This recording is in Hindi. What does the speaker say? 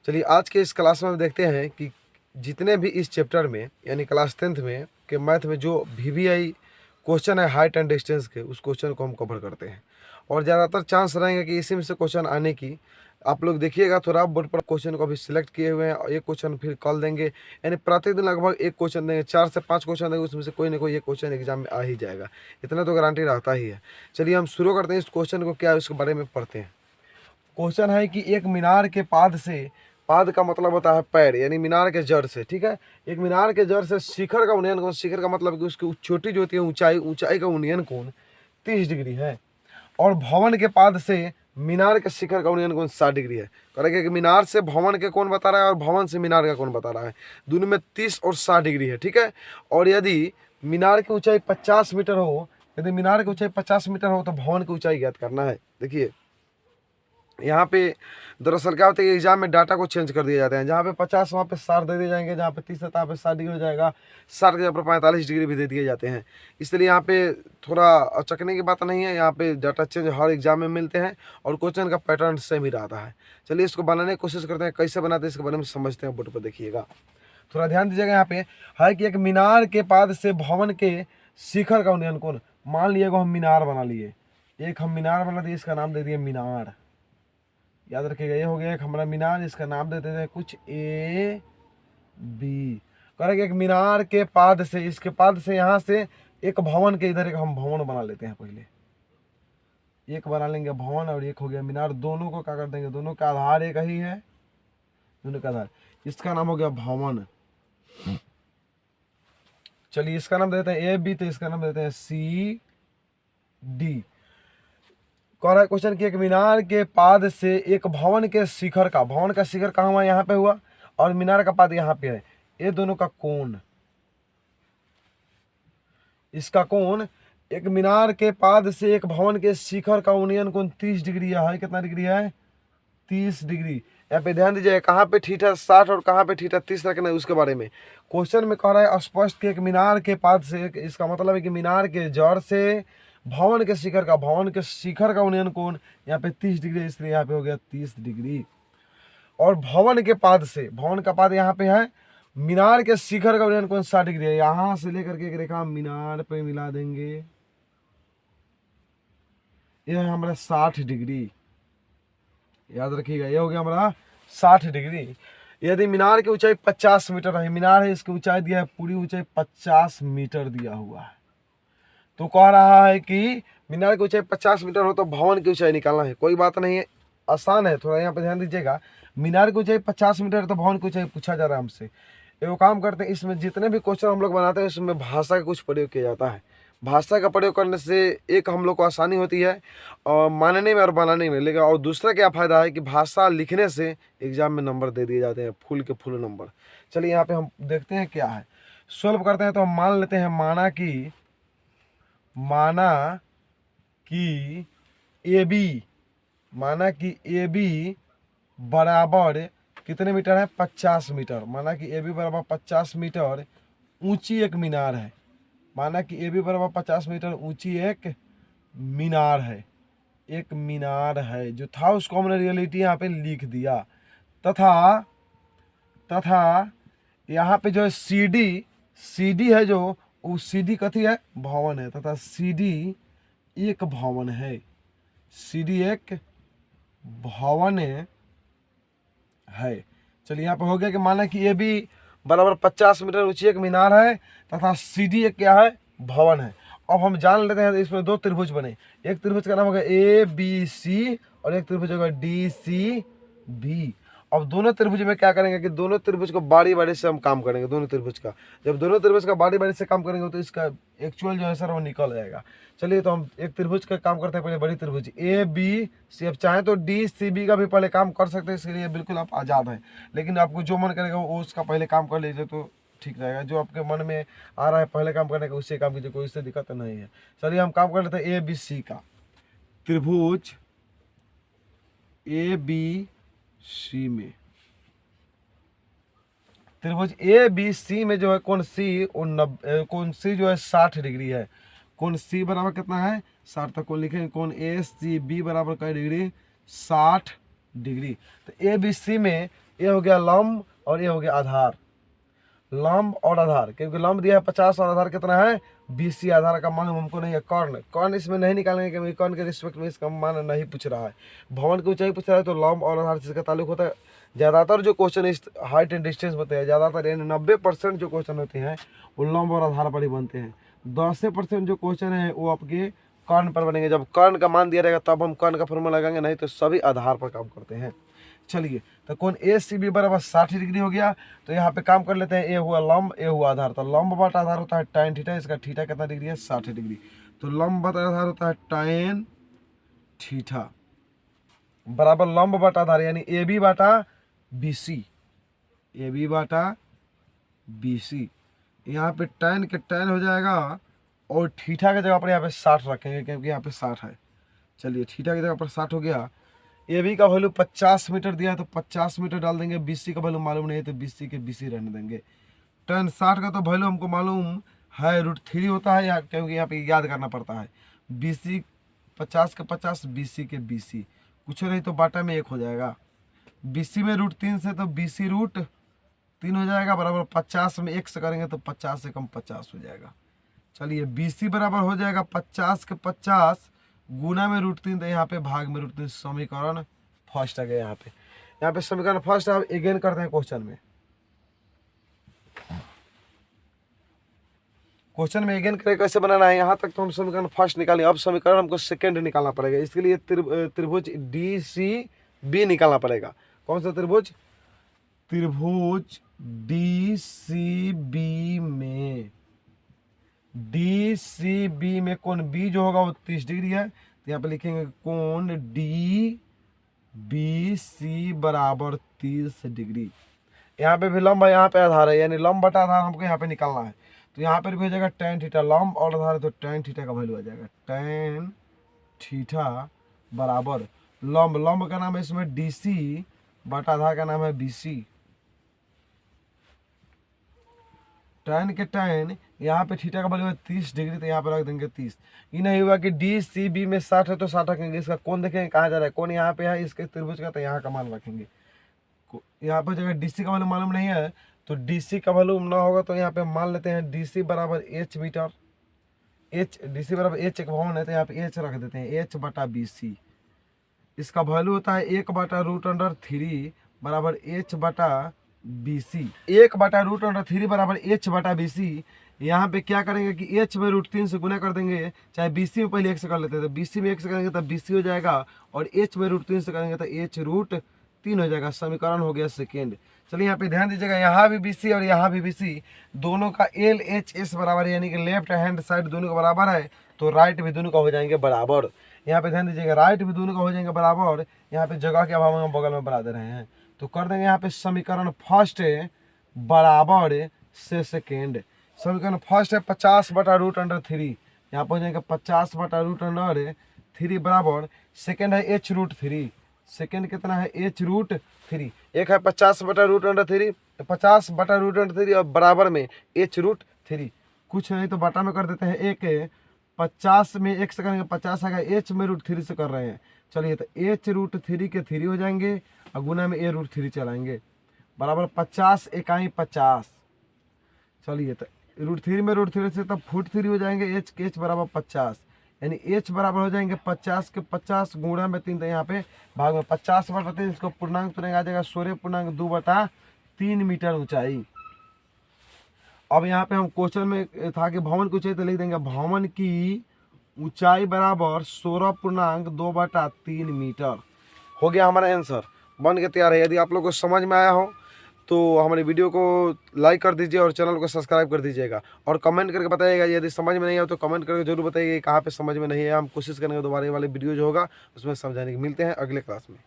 चलिए आज के इस क्लास में हम देखते हैं कि जितने भी इस चैप्टर में यानी क्लास 10th में के मैथ में जो VBI क्वेश्चन है हाइट एंड डिस्टेंस के, उस क्वेश्चन को हम कवर करते हैं और ज़्यादातर चांस रहेंगे कि इसी में से क्वेश्चन आने की। आप लोग देखिएगा थोड़ा बोर्ड पर क्वेश्चन को अभी सिलेक्ट किए हुए हैं और एक क्वेश्चन फिर कल देंगे, यानी प्रतिदिन लगभग एक क्वेश्चन देंगे, 4 से 5 क्वेश्चन देंगे, उसमें से कोई ना कोई एक क्वेश्चन एग्जाम में आ ही जाएगा, इतना तो गारंटी रहता ही है। चलिए हम शुरू करते हैं इस क्वेश्चन को, क्या है उसके बारे में पढ़ते हैं। क्वेश्चन है कि एक मीनार के पाद से, पाद का मतलब होता है पैर, यानी मीनार के जड़ से, ठीक है, एक मीनार के जड़ से शिखर का उन्नयन कोण, शिखर का मतलब कि उसकी चोटी जो होती है ऊंचाई, ऊंचाई का उन्नयन कोण 30 डिग्री है, और भवन के पाद से मीनार के शिखर का उन्नयन कोण 60 डिग्री है। करेंगे कि मीनार से भवन के कोण बता रहा है और भवन से मीनार का कोण बता रहा है, दोनों में 30 और 60 डिग्री है, ठीक है। और यदि मीनार की ऊंचाई 50 मीटर हो, यदि मीनार की ऊंचाई 50 मीटर हो तो भवन की ऊंचाई ज्ञात करना है। देखिए यहाँ पे दरअसल क्या होता है कि एग्जाम में डाटा को चेंज कर दिया जाता है, जहाँ पे 50 वहाँ पे 60 दे दिए जाएंगे, जहाँ पे 30 है वहाँ पे 60 डिग्री हो जाएगा, 60 के जगह पर 45 डिग्री भी दे दिए जाते हैं। इसलिए यहाँ पे थोड़ा अचकने की बात नहीं है, यहाँ पे डाटा चेंज हर एग्जाम में मिलते हैं और क्वेश्चन का पैटर्न सेम ही रहता है। चलिए इसको बनाने की कोशिश करते हैं, कैसे बनाते हैं इसके बारे में समझते हैं। बोर्ड पर देखिएगा, थोड़ा ध्यान दीजिएगा। यहाँ पे है कि एक मीनार के पाद से भवन के शिखर का उन्नयन कोण, मान लिएगा हम मीनार बना लिए, एक हम मीनार बना दिए, इसका नाम दे दिए मीनार, याद रखिएगा। ये हो गया एक हमारा मीनार, इसका नाम देते थे कुछ AB। करेंगे एक मीनार के पाद से, इसके पाद से यहाँ से एक भवन के इधर एक हम भवन बना लेते हैं, पहले एक बना लेंगे भवन और एक हो गया मीनार, दोनों को क्या कर देंगे, दोनों का आधार एक ही है, दोनों का आधार, इसका नाम हो गया भवन। चलिए इसका नाम देते हैं AB, तो इसका नाम देते हैं CD। कह रहा है क्वेश्चन कि एक मीनार के पाद से एक भवन के शिखर का, भवन का शिखर कहाँ हुआ, यहाँ पे हुआ, और मीनार का पाद यहाँ पे है, ये दोनों का कोण, इसका कोण, एक मीनार के पाद से एक भवन के शिखर का उन्नयन कोण 30 डिग्री है। कितना डिग्री है, 30 डिग्री। यहाँ पे ध्यान दीजिए, कहाँ पे थीटा 60 और कहाँ पे थीटा 30 रखना है उसके बारे में क्वेश्चन में कह रहा है स्पष्ट कि एक मीनार के पाद से, इसका मतलब है कि मीनार के जड़ से भवन के शिखर का, भवन के शिखर का उन्नयन कोण यहाँ पे 30 डिग्री, इसलिए यहाँ पे हो गया 30 डिग्री। और भवन के पाद से, भवन का पाद यहाँ पे है, मीनार के शिखर का उन्नयन कोण 60 डिग्री है। यहां से लेकर के एक रेखा मीनार पे मिला देंगे, यह है हमारा 60 डिग्री, याद रखिएगा, ये हो गया हमारा 60 डिग्री। यदि मीनार की ऊंचाई 50 मीटर है, मीनार है इसकी ऊंचाई दिया है, पूरी ऊंचाई 50 मीटर दिया हुआ है, तो कह रहा है कि मीनार की ऊंचाई 50 मीटर हो तो भवन की ऊंचाई निकालना है। कोई बात नहीं है, आसान है, थोड़ा यहाँ पे ध्यान दीजिएगा। मीनार की ऊंचाई 50 मीटर है तो भवन की ऊंचाई पूछा जा रहा है हमसे। एक काम करते हैं, इसमें जितने भी क्वेश्चन हम लोग बनाते हैं उसमें भाषा का कुछ प्रयोग किया जाता है। भाषा का प्रयोग करने से एक हम लोग को आसानी होती है और मानने में और बनाने में, लेकिन और दूसरा क्या फ़ायदा है कि भाषा लिखने से एग्जाम में नंबर दे दिए जाते हैं, फुल के फुल नंबर। चलिए यहाँ पे हम देखते हैं क्या है, सॉल्व करते हैं। तो हम मान लेते हैं, माना कि AB, माना कि AB बराबर कितने मीटर है, 50 मीटर। माना कि AB बराबर 50 मीटर ऊंची एक मीनार है, माना कि AB बराबर 50 मीटर ऊंची एक मीनार है, एक मीनार है जो था उसको हमने रियलिटी यहाँ पे लिख दिया। तथा यहाँ पे जो है CD है, जो वो CD कथी है, भवन है, तथा CD एक भवन है, CD एक भवन है। चलिए यहाँ पे हो गया कि माना कि AB बराबर 50 मीटर ऊंची एक मीनार है तथा CD एक क्या है, भवन है। अब हम जान लेते हैं इसमें दो त्रिभुज बने, एक त्रिभुज का नाम होगा ABC और एक त्रिभुज होगा DCB। अब दोनों त्रिभुज में क्या करेंगे कि दोनों त्रिभुज को बारी बारी से हम काम करेंगे, दोनों त्रिभुज का। जब दोनों त्रिभुज का बारी बारी से काम करेंगे तो इसका एक्चुअल जो है सर वो निकल जाएगा। चलिए तो हम एक त्रिभुज का काम करते हैं, पहले बड़ी त्रिभुज ABC। अब चाहे तो DCB का भी पहले काम कर सकते हैं, इसके लिए बिल्कुल आप आज़ाद हैं, लेकिन आपको जो मन करेगा वो उसका पहले काम कर लीजिए तो ठीक रहेगा। जो आपके मन में आ रहा है पहले काम करने का उससे काम कीजिए, कोई इससे दिक्कत नहीं है। चलिए हम काम कर लेते हैं ABC का, त्रिभुज ABC में, त्रिभुज ABC में जो है कोण C जो है 60 डिग्री है। कोण C बराबर कितना है, 60 तक कोण लिखेंगे, कोण ACB बराबर क्या डिग्री, 60 डिग्री। तो ABC में ये हो गया लंब और ये हो गया आधार। लंब और आधार, क्योंकि लंब दिया है 50 और आधार कितना है 20। आधार का मान हमको नहीं है। कर्ण, कर्ण इसमें नहीं निकालेंगे क्योंकि कर्ण के रिस्पेक्ट में इसका मान नहीं पूछ रहा है। भवन की ऊंचाई पूछ रहा है तो लंब और आधार से इसका ताल्लुक होता है। ज़्यादातर जो क्वेश्चन इस हाइट एंड डिस्टेंस होते हैं, ज़्यादातर यानी 90% जो क्वेश्चन होते हैं वो लंब और आधार पर ही बनते हैं। 10% जो क्वेश्चन है वो आपके कर्ण पर बनेंगे। जब कर्ण का मान दिया रहेगा तब हम कर्ण का फॉर्मूला लगाएंगे, नहीं तो सभी आधार पर काम करते हैं। चलिए, तो कोण ए सी बी बराबर 60 डिग्री हो गया। तो यहाँ पे काम कर लेते हैं, ए हुआ लंब, ए हुआ आधार। तो लंब बटा आधार होता है tan थीटा, इसका थीटा कितना डिग्री है 60 डिग्री। तो लंब बटा आधार होता है tan थीटा बराबर लंब बटा आधार यानी ए बी बटा बी सी, ए बी बटा बी सी। यहाँ पे tan के tan हो जाएगा और थीटा की जगह पर यहाँ पे 60 रखेंगे क्योंकि यहाँ पे 60 है। चलिए, थीटा की जगह पर 60 हो गया। ए बी का वैल्यू 50 मीटर दिया है तो 50 मीटर डाल देंगे। बी सी का वैल्यू मालूम नहीं है तो बी सी के बी सी रहने देंगे। tan 60 का तो वैल्यू हमको मालूम है √3 होता है, या क्योंकि यहाँ पे याद करना पड़ता है। बी सी 50 के 50, बी सी के बी सी, कुछ नहीं तो बाटा में 1 हो जाएगा। बी सी में √3 से तो बी सी √3 हो जाएगा बराबर 50 में 1 से करेंगे तो 50 से कम 50 हो जाएगा। चलिए, बी सी बराबर हो जाएगा 50 के 50 गुना में √3, तो यहाँ पे भाग में √3। समीकरण फर्स्ट आ गया। यहाँ पे समीकरण फर्स्ट अब अगेन करते हैं क्वेश्चन में। क्वेश्चन में अगेन करें कैसे बनाना है, यहाँ तक तो हम समीकरण फर्स्ट निकालें। अब समीकरण हमको सेकंड निकालना पड़ेगा। इसके लिए त्रिभुज डी सी बी निकालना पड़ेगा। कौन सा त्रिभुज? त्रिभुज डी सी बी में, डी सी बी में कोण बी जो होगा वो 30 डिग्री है। तो यहाँ पे लिखेंगे कोण डी बी सी बराबर 30 डिग्री। यहाँ पे भी लंब है, यहाँ पे आधार है, यानी लंब बटा आधार हमको यहाँ पे निकालना है। तो यहाँ पर भी हो जाएगा tan थीटा, लंब और आधार है तो tan थीटा का वैल्यू आ जाएगा tan थीटा बराबर लंब, लंब का नाम है इसमें डी सी बटा आधार का नाम है बी सी। tan के tan यहाँ पे थीटा का वैल्यू है 30 डिग्री, तो यहाँ पे रख देंगे 30। ये नहीं हुआ कि डी सी बी में 60 है तो 60 रखेंगे। इसका कोण देखेंगे कहाँ जा रहा है, कोण यहाँ पे है इसके त्रिभुज का, तो यहाँ का मान रखेंगे। यहाँ पर जगह डी सी का वैल्यू मालूम नहीं है तो डी सी का वैल्यू ना होगा तो यहाँ पे मान लेते हैं डी सी बराबर H meter. H, D C बराबर एच एक भवन है तो यहाँ पे एच रख देते हैं, एच बटा बी सी। इसका वैल्यू होता है 1/√3 बराबर एच बटा बी सी। 1/√3 बराबर एच बटा बी सी। यहाँ पे क्या करेंगे कि एच में √3 से गुना कर देंगे, चाहे बी सी में पहले 1 से कर लेते हैं तो बी सी में 1 से करेंगे तो बी सी हो जाएगा, और एच में √3 से करेंगे तो एच √3 हो जाएगा। समीकरण हो गया सेकेंड। चलिए, यहाँ पे ध्यान दीजिएगा, यहाँ भी बी सी और यहाँ भी बी सी, दोनों का एल एच एस बराबर है, यानी कि लेफ्ट हैंड साइड दोनों का बराबर है, तो राइट भी दोनों का हो जाएंगे बराबर। यहाँ पे ध्यान दीजिएगा, राइट भी दोनों का हो जाएंगे बराबर। यहाँ पे जगह के अभाव में हम बगल में बना दे रहे हैं, तो कर देंगे यहाँ पे समीकरण फर्स्ट बराबर से सेकेंड। समीकरण फर्स्ट है 50/√3, यहाँ पर हो जाएगा 50/√3 बराबर सेकेंड है h√3। सेकेंड कितना है h√3, एक है 50/√3, 50/√3 और बराबर में h√3। कुछ नहीं तो बटा में कर देते हैं, एक 50 में 1 से करेंगे 50 आएगा, h में √3 से कर रहे हैं। चलिए, तो h√3 के 3 हो जाएंगे और गुना में a√3 चलाएंगे बराबर 50 इकाई 50। चलिए, तो √3 में √3 से तब √3 हो जाएंगे, h के h बराबर 50, यानी h बराबर हो जाएंगे 50 के 50 गुणा में 3, तो यहाँ पे भाग में 50/3, इसको पूर्णांक तुरंग आ जाएगा 16.2/3 मीटर ऊंचाई। अब यहाँ पे हम क्वेश्चन में था कि भवन की ऊंचाई, तो लिख देंगे भवन की ऊंचाई बराबर 16.2/3 मीटर। हो गया हमारा आंसर, बन के तैयार है। यदि आप लोग को समझ में आया हो तो हमारी वीडियो को लाइक कर दीजिए और चैनल को सब्सक्राइब कर दीजिएगा, और कमेंट करके बताइएगा। यदि समझ में नहीं आया तो कमेंट करके जरूर बताइएगा कहाँ पे समझ में नहीं है। हम कोशिश करेंगे दोबारा वाले वीडियो जो होगा उसमें समझाने की। मिलते हैं अगले क्लास में।